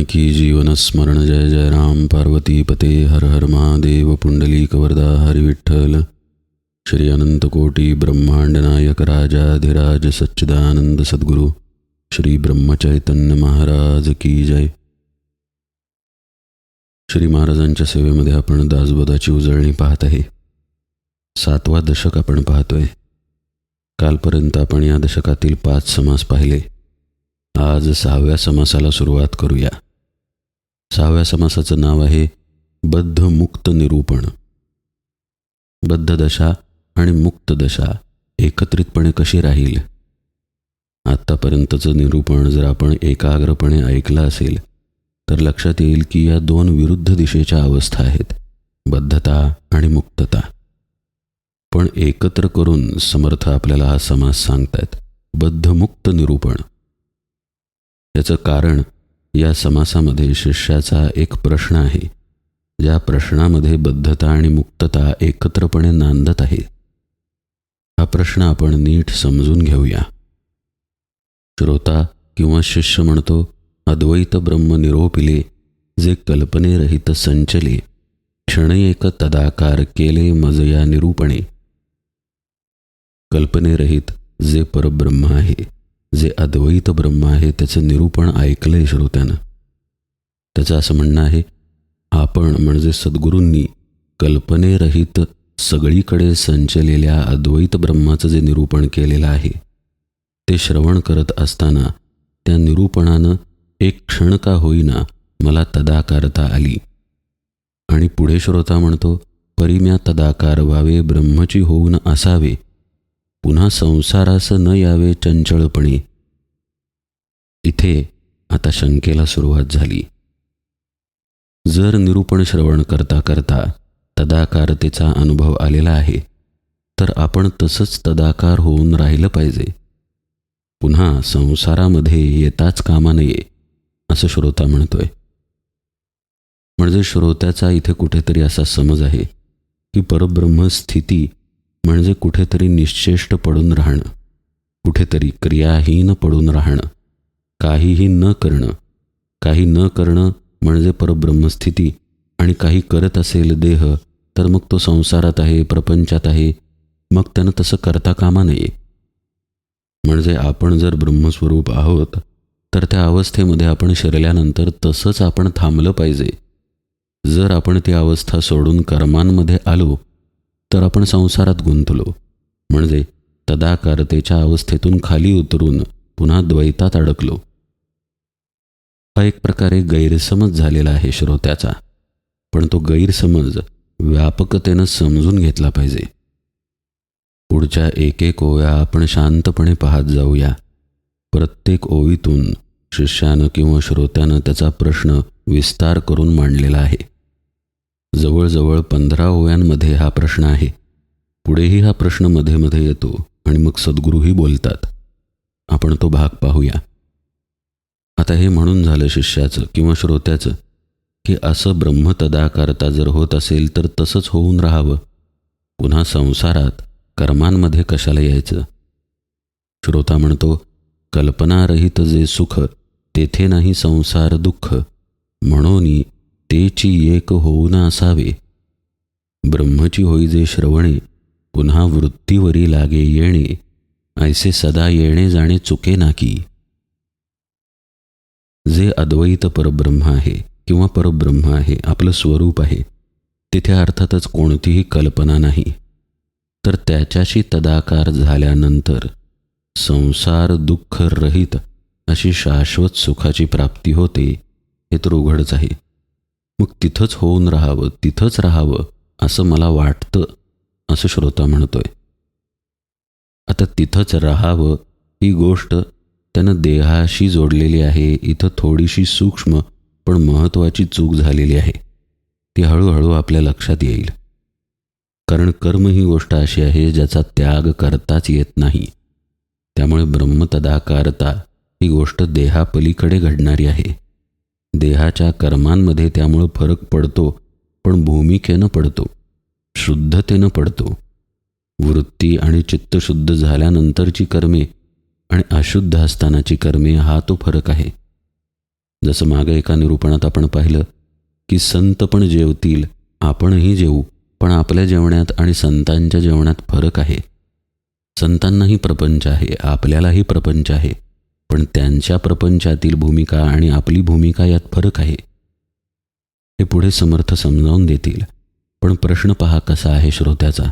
जानकी जीवन स्मरण जय जय राम पार्वती पते हर हर महादेव पुंडलीक वरदा हरि विठ्ठल श्री अनंत कोटी ब्रह्मांड नायक राजाधिराज सच्चिदानंद सद्गुरु श्री ब्रह्मचैतन्य महाराज की जय। श्री महाराजांच्या सेवेमध्ये आपण दासबोधाची उजळणी पाहत आहे। 7वा दशक आपण पाहतोय। कालपर्यंत आपण या दशकातील 5 समास पाहिले। आज 6व्या समासाला सुरुवात करूया। 6व्या समासाचं नाव आहे बद्ध मुक्त निरूपण। बद्ध दशा आणि मुक्त दशा एकत्रितपणे कशी राहील। आत्तापर्यंतचं निरूपण जर आपण एकाग्रपणे ऐकलं असेल तर लक्षात येईल की या 2 विरुद्ध दिशेच्या अवस्था आहेत, बद्धता आणि मुक्तता। पण एकत्र करून समर्थ आपल्याला हा समास सांगतात, बद्ध मुक्त निरूपण। याचं कारण या समासामध्ये शिष्याचा एक प्रश्न आहे, ज्या प्रश्नामध्ये बद्धता आणि मुक्तता एकत्रपणे नांदत आहे। हा प्रश्न आपण नीट समजून घेऊया। श्रोता किंवा शिष्य म्हणतो, अद्वैत ब्रह्म निरोपिले जे कल्पनेरहित संचले, क्षण एक तदाकार केले मज या निरूपणे। कल्पनेरहित जे परब्रह्म आहे, जे अद्वैत ब्रह्म आहे, त्याचं निरूपण ऐकलंय श्रोत्यानं। त्याचं असं म्हणणं आहे, आपण म्हणजे सद्गुरूंनी कल्पनेरहित सगळीकडे संचलेल्या अद्वैत ब्रह्माचं जे निरूपण केलेलं आहे ते श्रवण करत असताना त्या निरूपणानं एक क्षण का होईना मला तदाकारता आली। आणि पुढे श्रोता म्हणतो, परिम्या तदाकार व्हावे ब्रह्मची होऊन असावे, पुन्हा संसारास न यावे चंचळपणे। इथे आता शंकेला सुरुवात झाली। जर निरूपण श्रवण करता करता तदाकारतेचा अनुभव आलेला आहे तर आपण तसंच तदाकार होऊन राहिलं पाहिजे, पुन्हा संसारामध्ये येताच कामा नये असं श्रोता म्हणतोय। म्हणजे श्रोत्याचा इथे कुठेतरी असा समज आहे की परब्रह्म स्थिती म्हणजे कुठेतरी निश्चेष्ट पडून राहणं, कुठेतरी क्रियाहीन पडून राहणं, काहीही न करणं। काही न करणं म्हणजे परब्रह्मस्थिती, आणि काही करत असेल देह तर मग तो संसारात आहे, प्रपंचात आहे, मग त्यानं तसं करता कामा नये। म्हणजे आपण जर ब्रह्मस्वरूप आहोत तर त्या अवस्थेमध्ये आपण शिरल्यानंतर तसंच आपण थांबलं पाहिजे। जर आपण ती अवस्था सोडून कर्मांमध्ये आलो तर आपण संसारात गुंतलो, म्हणजे तदाकारतेच्या अवस्थेतून खाली उतरून पुन्हा द्वैतात अडकलो। हा एक प्रकारे गैरसमज झालेला आहे श्रोत्याचा, पण तो गैरसमज व्यापकतेनं समजून घेतला पाहिजे। पुढच्या एक ओव्या आपण शांतपणे पाहत जाऊया। प्रत्येक ओवीतून शिष्यानं किंवा श्रोत्यानं त्याचा प्रश्न विस्तार करून मांडलेला आहे। जवळजवळ 15 ओव्यांमध्ये हा प्रश्न आहे। पुढेही हा प्रश्न मध्ये मध्ये येतो आणि मग सद्गुरूही बोलतात। आपण तो भाग पाहूया। आता हे म्हणून झालं शिष्याचं किंवा श्रोत्याचं की असं ब्रह्म तदाकारता जर होत असेल तर तसंच होऊन राहावं, पुन्हा संसारात कर्मांमध्ये कशाला यायचं। श्रोता म्हणतो, कल्पनारहित जे सुख तेथे नाही संसार दुःख, म्हणून तेची एक होऊन असावे। ब्रह्मची होई जे श्रवणे, पुन्हा वृत्तीवरी लागे येणे, ऐसे सदा येणे जाणे चुके नाकी। जे अद्वैत परब्रह्म आहे किंवा परब्रह्म आहे, आपलं स्वरूप आहे, तिथे अर्थातच कोणतीही कल्पना नाही, तर त्याच्याशी तदाकार झाल्यानंतर संसार दुःख रहित अशी शाश्वत सुखाची प्राप्ती होते, हे तर उघडच आहे। मग तिथंच होऊन राहावं, तिथंच राहावं असं मला वाटतं, असं श्रोता म्हणतोय। आता तिथंच राहावं ही गोष्ट त्यानं देहाशी जोडलेली आहे। इथं थोडीशी सूक्ष्म पण महत्त्वाची चूक झालेली आहे, ती हळूहळू आपल्या लक्षात येईल। कारण कर्म ही गोष्ट अशी आहे ज्याचा त्याग करताच येत नाही, त्यामुळे ब्रह्मतदाकारता ही गोष्ट देहापलीकडे घडणारी आहे। देहाच्या कर्मांमध्ये त्यामुळे फरक पडतो, पण भूमिकेनं पडतो, शुद्धतेनं पडतो। वृत्ती आणि चित्त शुद्ध झाल्यानंतरची कर्मे आणि अशुद्ध असतानाची कर्मे हा तो फरक आहे। जसं मागे एका निरूपणात आपण पाहिलं की संत पण जेवतील, आपणही जेवू, पण आपल्या जेवणात आणि संतांच्या जेवणात फरक आहे. संतांनाही प्रपंच आहे, आपल्यालाही प्रपंच आहे, पण त्यांच्या प्रपंचातील भूमिका आणि आपली भूमिका यात फरक आहे. हे पुढे समर्थ समजावून देतील. पण प्रश्न पहा कसा आहे श्रोत्याचा.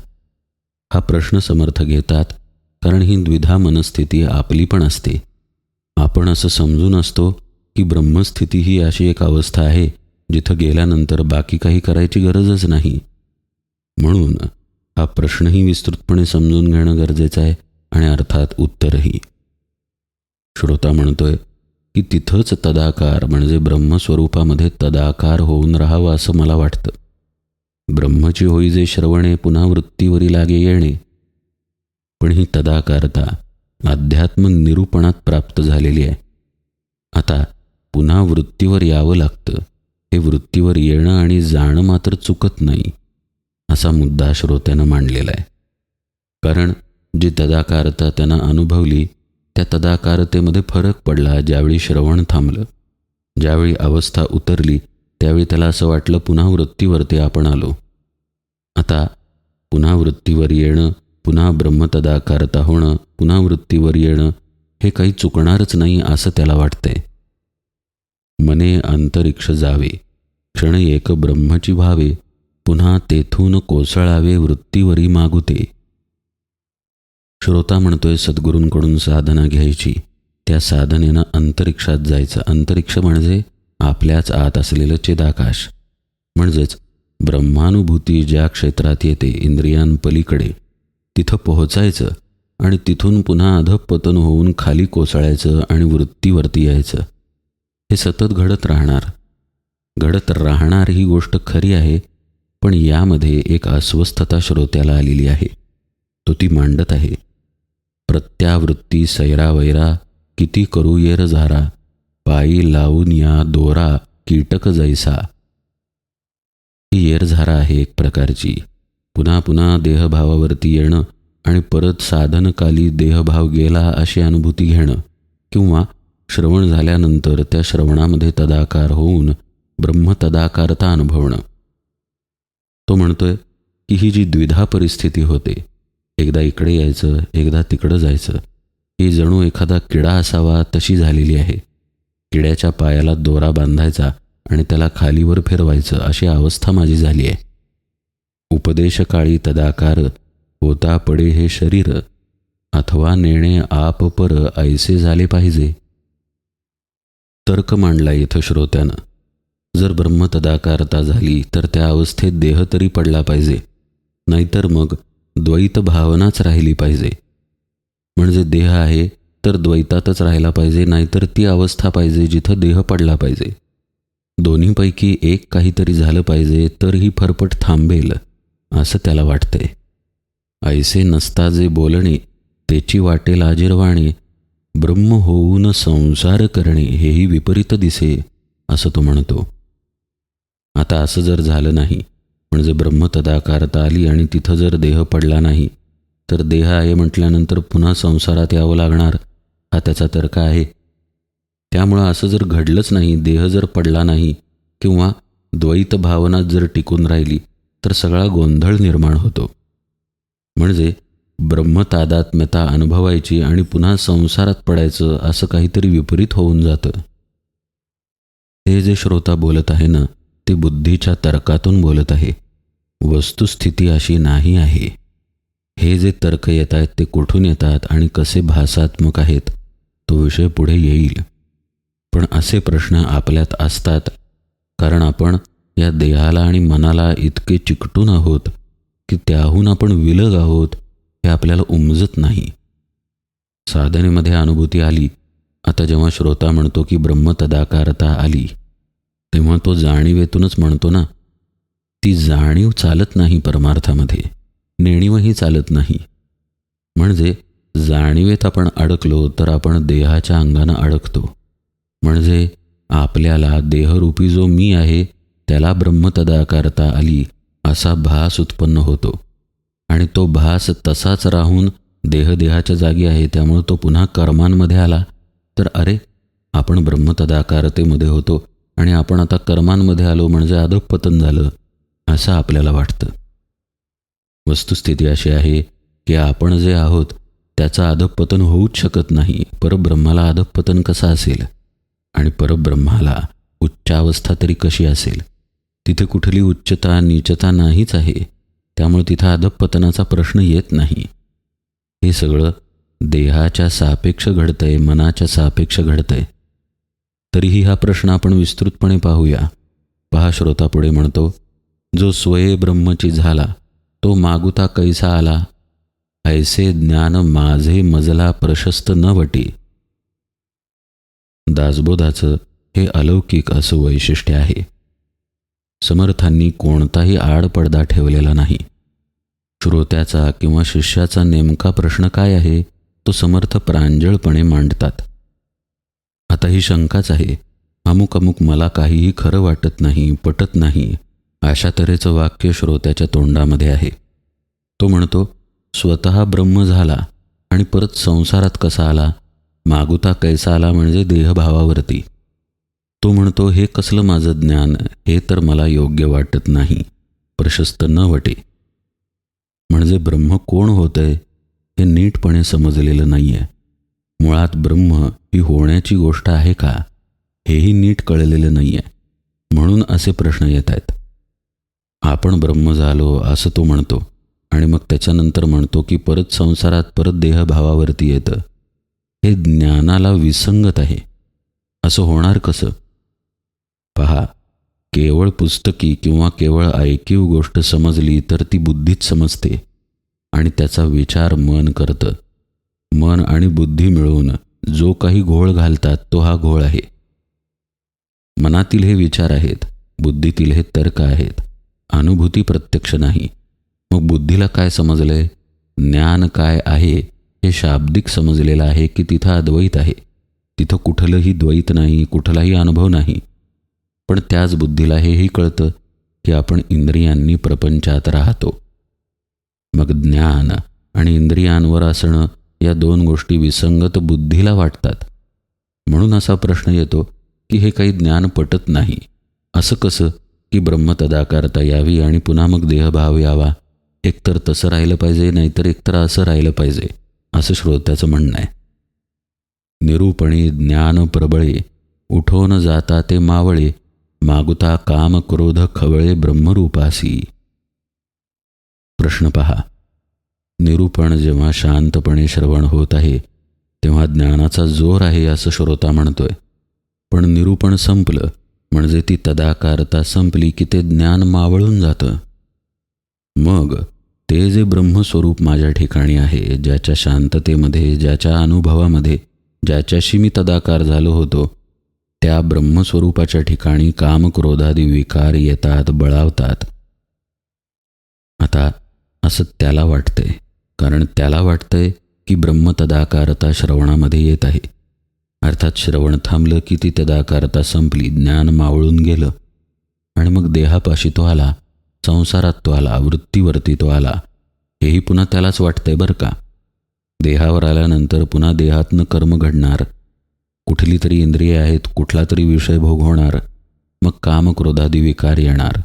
हा प्रश्न समर्थ घेतात कारण ही द्विधा मनस्थिती आपली पण असते. आपण असं समजून असतो की ब्रह्मस्थिती ही अशी एक अवस्था आहे जिथं गेल्यानंतर बाकी काही करायची गरजच नाही. म्हणून हा प्रश्नही विस्तृतपणे समजून घेणं गरजेचं आहे आणि अर्थात उत्तरही. श्रोता म्हणतोय की तिथंच तदाकार म्हणजे ब्रह्मस्वरूपामध्ये तदाकार होऊन राहावं असं मला वाटतं. ब्रह्मची होई जे श्रवणे पुन्हा वृत्तीवरी लागे येणे. पण ही तदाकारता अध्यात्म निरूपणात प्राप्त झालेली आहे. आता पुन्हा वृत्तीवर यावं लागतं. हे वृत्तीवर येणं आणि जाणं मात्र चुकत नाही असा मुद्दा श्रोत्यानं मांडलेला आहे. कारण जी तदाकारता त्यानं अनुभवली त्या तदाकारतेमध्ये फरक पडला ज्यावेळी श्रवण थांबलं. ज्यावेळी अवस्था उतरली त्यावेळी त्याला असं वाटलं पुन्हा वृत्तीवरती आपण आलो. आता पुन्हा वृत्तीवर येणं, पुन्हा ब्रह्मतदाकारता होणं, पुन्हा वृत्तीवर येणं हे काही चुकणारच नाही असं त्याला वाटतंय. मने अंतरिक्ष जावे, क्षण एक ब्रह्मची व्हावे, पुन्हा तेथून कोसळावे वृत्तीवरी मागुते. श्रोता म्हणतोय सद्गुरूंकडून साधना घ्यायची, त्या साधनेनं अंतरिक्षात जायचं. अंतरिक्ष म्हणजे आपल्याच आत असलेलं चिदाकाश. म्हणजेच ब्रह्मानुभूती ज्या क्षेत्रात येते इंद्रियांपलीकडे, तिथं पोहोचायचं आणि तिथून पुन्हा अधःपतन होऊन खाली कोसळायचं आणि वृत्तीवरती यायचं. हे सतत घडत राहणार ही गोष्ट खरी आहे. पण यामध्ये एक अस्वस्थता श्रोत्याला आलेली आहे. तो ती मांडत आहे. प्रत्यावृत्ती सैरावैरा किती करू येर झारा, पायी लावून या दोरा कीटक जैसा. ही येरझारा आहे एक प्रकारची. पुन्हा पुन्हा देहभावावरती येणं आणि परत साधनकाली देहभाव गेला अशी अनुभूती घेणं, किंवा श्रवण झाल्यानंतर त्या श्रवणामध्ये तदाकार होऊन ब्रह्मतदाकारता अनुभवणं. तो म्हणतोय की ही जी द्विधा परिस्थिती होते, एकदा इकडे यायचं एकदा तिकडं जायचं, ही जणू एखादा किडा असावा तशी झालेली आहे. किड्याच्या पायाला दोरा बांधायचा आणि त्याला खालीवर फिरवायचं अशी अवस्था माझी झाली आहे. उपदेशकाळी तदाकार होता पडे हे शरीर, अथवा नेणे आप पर ऐसे झाले पाहिजे. तर्क मांडला इथं श्रोत्यानं. जर ब्रह्मतदाकारता झाली तर त्या अवस्थेत देह तरी पडला पाहिजे, नाहीतर मग द्वैत भावनाच राहिली पाहिजे. म्हणजे देह आहे तर द्वैतातच राहिला पाहिजे, नाहीतर ती अवस्था पाहिजे जिथं देह पडला पाहिजे. दोन्हीपैकी एक काहीतरी झालं पाहिजे तर ही फरफट थांबेल असं त्याला वाटतंय. ऐसे नसता जे बोलणे तेची वाटेल आजिरवाणे, ब्रह्म होऊन संसार करणे हेही विपरीत दिसे असं तो म्हणतो. आता असं जर झालं नाही, म्हणजे ब्रह्मतदाकारता आली आणि तिथं जर देह पडला नाही, तर देह आहे म्हटल्यानंतर पुन्हा संसारात यावं लागणार हा त्याचा तर्क आहे. त्यामुळं असं जर घडलंच नाही, देह जर पडला नाही किंवा द्वैत भावना जर टिकून राहिली तर सगळा गोंधळ निर्माण होतो. म्हणजे ब्रह्मतादात्म्यता अनुभवायची आणि पुन्हा संसारात पडायचं असं काहीतरी विपरीत होऊन जातं. हे जे श्रोता बोलत आहे ना, ते बुद्धीच्या तर्कातून बोलत आहे. वस्तुस्थिती अशी नाही आहे. हे जे तर्क येत आहेत ते कुठून येतात आणि कसे भासात्मक आहेत तो विषय पुढे येईल. पण असे प्रश्न आपल्यात असतात कारण आपण या देहाला आणि मनाला इतके चिकटून आहोत की त्याहून आपण विलग आहोत हे आपल्याला उमजत नाही. साधनेमध्ये अनुभूती आली. आता जेव्हा श्रोता म्हणतो की ब्रह्मतदाकारता आली, तेव्हा तो जाणीवेतूनच म्हणतो ना. ती जाणीव चालत नाही परमार्थामध्ये, नेणीवही चालत नाही. म्हणजे जाणीवेत आपण अडकलो तर आपण देहाच्या अंगानं अडकतो. म्हणजे आपल्याला देहरूपी जो मी आहे त्याला ब्रह्मतदाकारता आली असा भास उत्पन्न होतो. आणि तो भास तसाच राहून देहाच्या जागी आहे, त्यामुळे तो पुन्हा कर्मांमध्ये आला तर अरे आपण ब्रह्मतदाकारतेमध्ये होतो आणि आपण आता कर्मांमध्ये आलो म्हणजे अधःपतन झालं असं आपल्याला वाटतं. वस्तुस्थिती अशी आहे की आपण जे आहोत त्याचं अधःपतन होऊच शकत नाही. परब्रह्माला अधःपतन कसं असेल आणि परब्रह्माला उच्चावस्था तरी कशी असेल? तिथे कुठली उच्चता नीचता नाहीच आहे. त्यामुळे तिथं अधःपतनाचा प्रश्न येत नाही. हे सगळं देहाच्या सापेक्ष घडतंय, मनाच्या सापेक्ष घडतंय. तरीही हा प्रश्न आपण विस्तृतपणे पाहूया. पहा, श्रोता पुढे म्हणतो, जो स्वये ब्रह्मची झाला तो मागुता कैसा आला, ऐसे ज्ञान माझे मजला प्रशस्त न वटी. दासबोधाचं हे अलौकिक असं वैशिष्ट्य आहे. समर्थांनी कोणताही आडपडदा ठेवलेला नाही. श्रोत्याचा किंवा शिष्याचा नेमका प्रश्न काय आहे तो समर्थ प्रांजळपणे मांडतात. आता ही शंकाच आहे. अमुक अमुक मला काहीही खरं वाटत नाही, पटत नाही, अशा तऱ्हेचं वाक्य श्रोत्याच्या तोंडामध्ये आहे. तो म्हणतो, स्वतः ब्रह्म झाला आणि परत संसारात कसा आला, मागुता कैसा आला म्हणजे देहभावावरती. तो म्हणतो, हे कसलं माझं ज्ञान, हे तर मला योग्य वाटत नाही, प्रशस्त न वटे. म्हणजे ब्रह्म कोण होतंय हे नीटपणे समजलेलं नाही आहे. मुळात ब्रह्म ही होण्याची गोष्ट आहे का हेही नीट कळलेलं नाही आहे. म्हणून असे प्रश्न येत आहेत. आपण ब्रह्म झालो असं तो म्हणतो आणि मग त्याच्यानंतर म्हणतो की परत संसारात परत देहभावावरती येतं. हे ज्ञानाला विसंगत आहे. असं होणार कसं? पहा, केवळ पुस्तकी किंवा केवळ ऐकीव गोष्ट समजली तर ती बुद्धीत समजते आणि त्याचा विचार मन करतं. मन आणि बुद्धी मिळून जो काही घोळ घालतात तो हा घोळ आहे. मनातील हे विचार आहेत, बुद्धीतील हे तर्क आहेत, अनुभूती प्रत्यक्ष नाही. मग बुद्धीला काय समजलंय? ज्ञान काय आहे हे शाब्दिक समजलेलं आहे की तिथं अद्वैत आहे. तिथं कुठलंही द्वैत नाही, कुठलाही अनुभव नाही. पण त्याच बुद्धीला हेही कळतं की आपण इंद्रियांनी प्रपंचात राहतो. मग ज्ञान आणि इंद्रियांवर असणं या दोन गोष्टी विसंगत बुद्धीला वाटतात. म्हणून असा प्रश्न येतो की हे काही ज्ञान पटत नाही. असं कसं की ब्रह्म तदाकारता यावी आणि पुन्हा मग देहभाव यावा? एकतर तसं राहिलं पाहिजे, नाहीतर एकतर असं राहिलं पाहिजे, असं श्रोत्याचं म्हणणं आहे. निरूपणी ज्ञान प्रबळे, उठोन जाता ते मावळे, मागुता काम क्रोध खवळे ब्रह्मरूपासी. प्रश्न पहा, निरूपण जेव्हा शांतपणे श्रवण होत आहे तेव्हा ज्ञानाचा जोर आहे असं श्रोता म्हणतोय. पण निरूपण संपलं म्हणजे ती तदाकारता संपली की ते ज्ञान मावळून जातं. मग ते जे ब्रह्मस्वरूप माझ्या ठिकाणी आहे, ज्याच्या शांततेमध्ये, ज्याच्या अनुभवामध्ये, ज्याच्याशी मी तदाकार झालो होतो, त्या ब्रह्मस्वरूपाच्या ठिकाणी कामक्रोधादी विकार येतात, बळावतात. आता असं त्याला वाटतंय, कारण त्याला वाटतंय की ब्रह्म तदाकारता श्रवणामध्ये येत आहे. अर्थात श्रवण थांबलं की ती तदाकारता संपली, ज्ञान मावळून गेलं आणि मग देहापाशी तो आला, संसारात तो आला, वृत्तीवरती तो आला. हेही पुन्हा त्यालाच वाटतंय बरं का. देहावर आल्यानंतर पुन्हा देहातनं कर्म घडणार, कुठली तरी इंद्रिये आहेत, कुठला तरी विषय भोग होणार, मग कामक्रोधादी विकार येणार.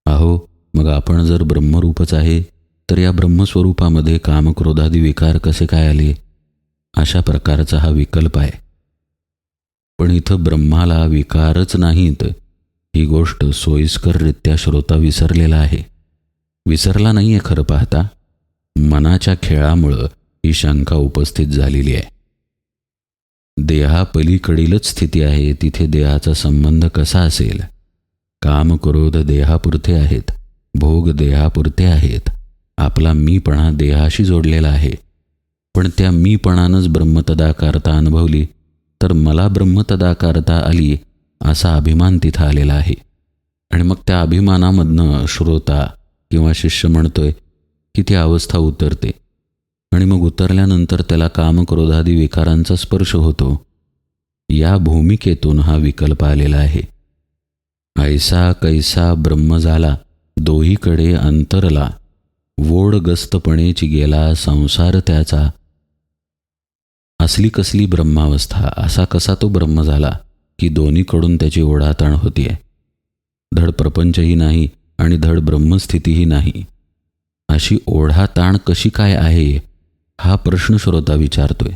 अहो, मग आपण जर ब्रह्मरूपच आहे तर या ब्रह्मस्वरूपामध्ये कामक्रोधादी विकार कसे काय आले? अशा प्रकारचा हा विकल्प आहे. पण इथं ब्रह्माला विकारच नाहीत ही गोष्ट सोयीस्कररित्या श्रोता विसरलेला आहे. विसरला नाही आहे खरं पाहता, मनाच्या खेळामुळं ही शंका उपस्थित झालेली आहे. देहापलीकडीलच स्थिती आहे, तिथे देहाचा संबंध कसा असेल? कामक्रोध देहापुरते आहेत, भोग देहापुरते आहेत, आपला मीपणा देहाशी जोडलेला आहे. पण त्या मीपणानंच ब्रह्मतदाकारता अनुभवली तर मला ब्रह्मतदाकारता आली असा अभिमान तिथं आलेला आहे. आणि मग त्या अभिमानामधनं श्रोता किंवा शिष्य म्हणतोय की ती अवस्था उतरते आणि मग उतरल्यानंतर त्याला कामक्रोधादी विकारांचा स्पर्श होतो. या भूमिकेतून हा विकल्प आलेला आहे. ऐसा कैसा ब्रह्म झाला, दोहीकडे अंतरला, वोडगस्तपणेची गेला संसार त्याचा. असली कसली ब्रह्मावस्था, असा कसा तो ब्रह्म झाला की दोन्हीकडून त्याची ओढाताण होतीये. धड प्रपंचही नाही आणि धड ब्रह्मस्थितीही नाही. अशी ओढाताण कशी काय आहे, हा प्रश्न श्रोता विचारतोय.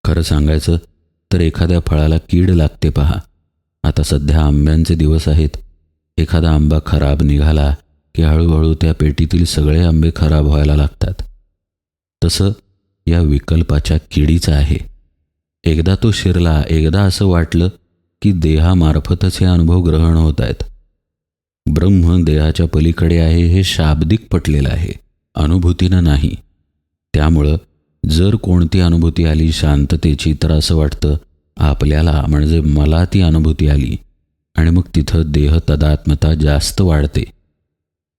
खरं सांगायचं तर एखाद्या फळाला कीड लागते पहा. आता सध्या आंब्यांचे दिवस आहेत. एखादा आंबा खराब निघाला की हळूहळू त्या पेटीतील सगळे आंबे खराब व्हायला लागतात. तसं या विकल्पाच्या किडीचं आहे. एकदा तो शिरला, एकदा असं वाटलं की देहामार्फतच हे अनुभव ग्रहण होत आहेत. ब्रह्म देहाच्या पलीकडे आहे हे शाब्दिक पटलेलं आहे, अनुभूतीनं नाही. त्यामुळं जर कोणती अनुभूती आली शांततेची, तर असं वाटतं आपल्याला, म्हणजे मला ती अनुभूती आली, आणि मग तिथं देह तदात्मता जास्त वाढते.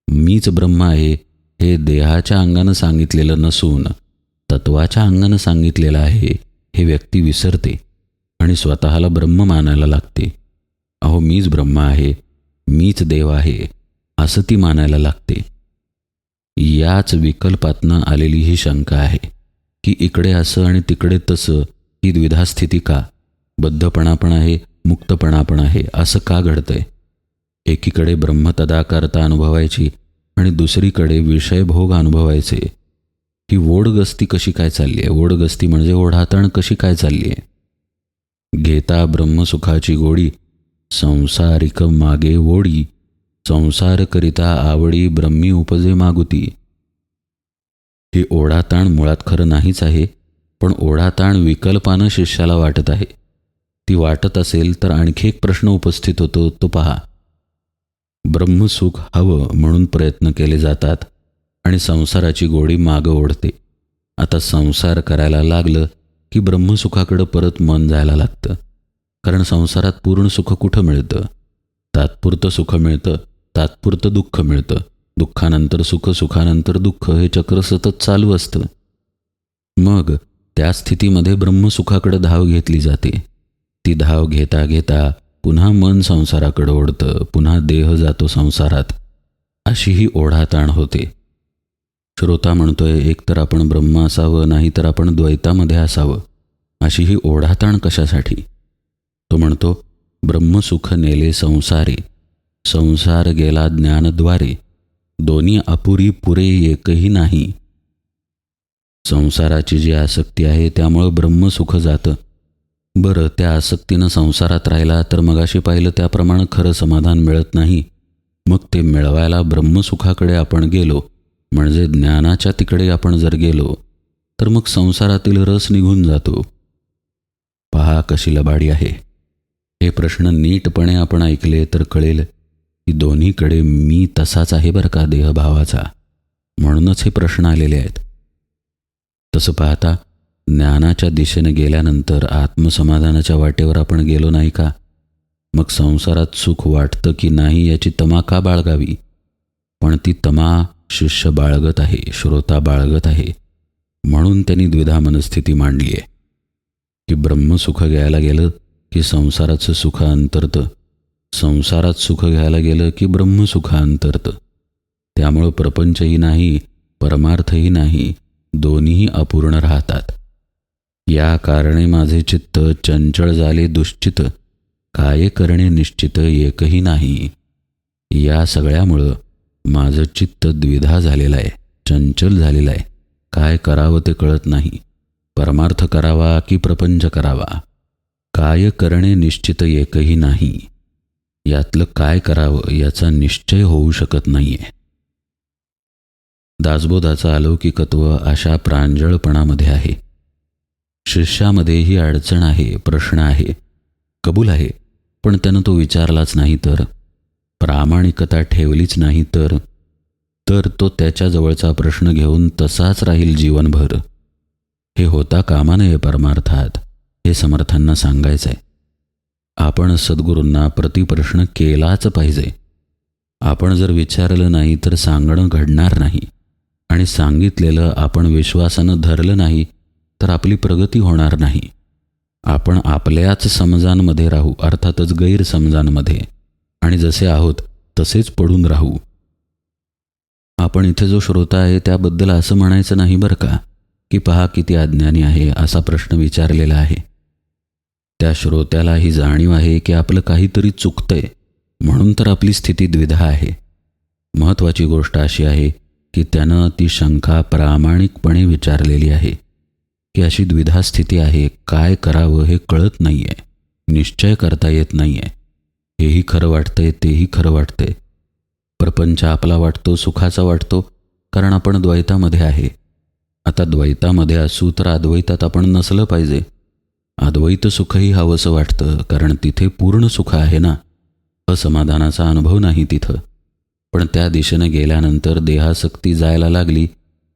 मीच ब्रह्म आहे हे देहाच्या अंगानं सांगितलेलं नसून तत्वाच्या अंगानं सांगितलेलं आहे हे व्यक्ती विसरते आणि स्वतःला ब्रह्म मानायला लागते. अहो मीच ब्रह्म आहे, मीच देव आहे, असं ती मानायला लागते. याच विकल्पातनं आलेली ही शंका आहे की इकडे असं आणि तिकडे तसं, ही द्विधा स्थिती का? बद्धपणा पण आहे, मुक्तपणा पण आहे, असं का घडतंय? एकीकडे ब्रह्मतदाकारता अनुभवायची आणि दुसरीकडे विषयभोग अनुभवायचे. ही ओढगस्ती कशी काय चालली आहे? ओढगस्ती म्हणजे ओढाताण कशी काय चालली आहे? घेता ब्रह्मसुखाची गोडी, संसारिक मागे ओढी, संसार करिता आवडी, ब्रह्मी उपजे मागुती. ही ओढाताण मुळात खरं नाहीच आहे, पण ओढाताण विकल्पानं शिष्याला वाटत आहे. ती वाटत असेल तर आणखी एक प्रश्न उपस्थित होतो, तो पहा. ब्रह्मसुख हवं म्हणून प्रयत्न केले जातात आणि संसाराची गोडी मागं ओढते. आता संसार करायला लागलं की ब्रह्मसुखाकडं परत मन जायला लागतं. कारण संसारात पूर्ण सुख कुठं मिळतं? तात्पुरतं सुख मिळतं, तात्पुरतं दुःख मिळतं, दुःखानंतर सुख, सुखानंतर दुःख, हे चक्र सतत चालू असतं. मग त्या स्थितीमध्ये ब्रह्मसुखाकडे धाव घेतली जाते. ती धाव घेता घेता पुन्हा मन संसाराकडे ओढतं, पुन्हा देह जातो संसारात. अशी ही ओढाताण होते. श्रोता म्हणतोय एकतर आपण ब्रह्म असावं, नाही तर आपण द्वैतामध्ये असावं. अशी ही ओढाताण कशासाठी? तो म्हणतो ब्रह्मसुख नेले संसारे, संसार गेला ज्ञानद्वारे, दोन्ही अपुरी पुरे एकही नाही. संसाराची जी आसक्ती आहे त्यामुळं ब्रह्मसुख जातं. बरं, त्या आसक्तीनं संसारात राहिला तर मगाशी पाहिलं त्याप्रमाणे खरं समाधान मिळत नाही. मग ते मिळवायला ब्रह्मसुखाकडे आपण गेलो, म्हणजे ज्ञानाच्या तिकडे आपण जर गेलो, तर मग संसारातील रस निघून जातो. पहा कशी लबाडी आहे. हे प्रश्न नीटपणे आपण ऐकले तर कळेल की दोन्हीकडे मी तसाच आहे बरं का, देहभावाचा. म्हणूनच हे प्रश्न आलेले आहेत. तसं पाहता ज्ञानाच्या दिशेने गेल्यानंतर आत्मसमाधानाच्या वाटेवर आपण गेलो नाही का? मग संसारात सुख वाटतं की नाही याची तमा का बाळगावी? पण ती तमा शिष्य बाळगत आहे, श्रोता बाळगत आहे. म्हणून त्यांनी द्विधा मनस्थिती मांडली आहे की ब्रह्मसुख घ्यायला गेलं की संसाराचं सुख अंतरतं, संसारात सुख घ्यायला गेलं की ब्रह्मसुख अंतरतं. त्यामुळं प्रपंचही नाही, परमार्थही नाही, दोन्हीही अपूर्ण राहतात. या कारणे माझे चित्त चंचळ झाले दुश्चित, काय करणे निश्चित एकही नाही. या सगळ्यामुळं माझं चित्त द्विधा झालेलं आहे, चंचल झालेलं आहे. काय करावं ते कळत नाही. परमार्थ करावा की प्रपंच करावा? काय करणे निश्चित एकही नाही. यातलं काय करावं याचा निश्चय होऊ शकत नाहीये. दासबोधाचं अलौकिकत्व अशा प्रांजळपणामध्ये आहे. शिष्यामध्ये ही अडचण आहे, प्रश्न आहे, कबूल आहे, पण त्यानं तो विचारलाच नाही तर, प्रामाणिकता ठेवलीच नाही तर तो त्याच्या जवळचा प्रश्न घेऊन तसाच राहील जीवनभर. हे होता कामा नये परमार्थात, हे समर्थांना सांगायचं आहे. आपण सद्गुरूंना प्रतिप्रश्न केलाच पाहिजे. आपण जर विचारलं नाही तर सांगणं घडणार नाही, आणि सांगितलेलं आपण विश्वासानं धरलं नाही तर आपली प्रगती होणार नाही. आपण आपल्याच समजांमध्ये राहू, अर्थातच गैरसमजांमध्ये, आणि जसे आहोत तसेच पडून राहू. आपण इथे जो श्रोता आहे त्याबद्दल असं म्हणायचं नाही बरं का की पहा किती अज्ञानी आहे असा प्रश्न विचारलेला आहे. त्या श्रोत्याला ही जाणीव आहे की आपलं काहीतरी चुकतंय, म्हणून तर आपली स्थिती द्विधा आहे. महत्त्वाची गोष्ट अशी आहे की त्यानं ती शंका प्रामाणिकपणे विचारलेली आहे की अशी द्विधा स्थिती आहे, काय करावं हे कळत नाही आहे, निश्चय करता येत नाही आहे. हेही खरं वाटतंय, तेही खरं वाटतंय. प्रपंच आपला वाटतो, सुखाचा वाटतो, कारण आपण द्वैतामध्ये आहे. आता द्वैतामध्ये असू तर अद्वैतात आपण नसलं पाहिजे. अद्वैत सुखही हवंसं वाटतं, कारण तिथे पूर्ण सुख आहे ना. असमाधानाचा अनुभव नाही तिथं. पण त्या दिशेनं गेल्यानंतर देहासक्ती जायला लागली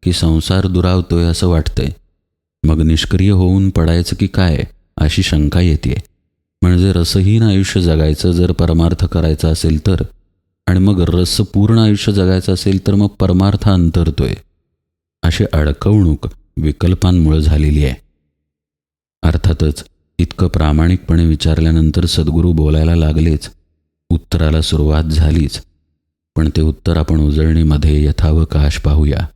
की संसार दुरावतोय असं वाटतंय. मग निष्क्रिय होऊन पडायचं की काय अशी शंका येते. म्हणजे रसहीन आयुष्य जगायचं जर परमार्थ करायचा असेल तर, आणि मग रसपूर्ण आयुष्य जगायचं असेल तर मग परमार्थ अंतरतोय. अशी अडकवणूक विकल्पांमुळे झालेली आहे. अर्थातच इतकं प्रामाणिकपणे विचारल्यानंतर सद्गुरू बोलायला लागलेच, उत्तराला सुरुवात झालीच. पण ते उत्तर आपण उजळणीमध्ये यथावकाश पाहूया.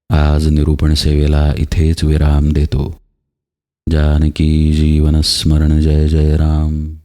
आज निरूपण सेवेला इथेच विराम देतो. जानकी जीवन स्मरण जय जय राम.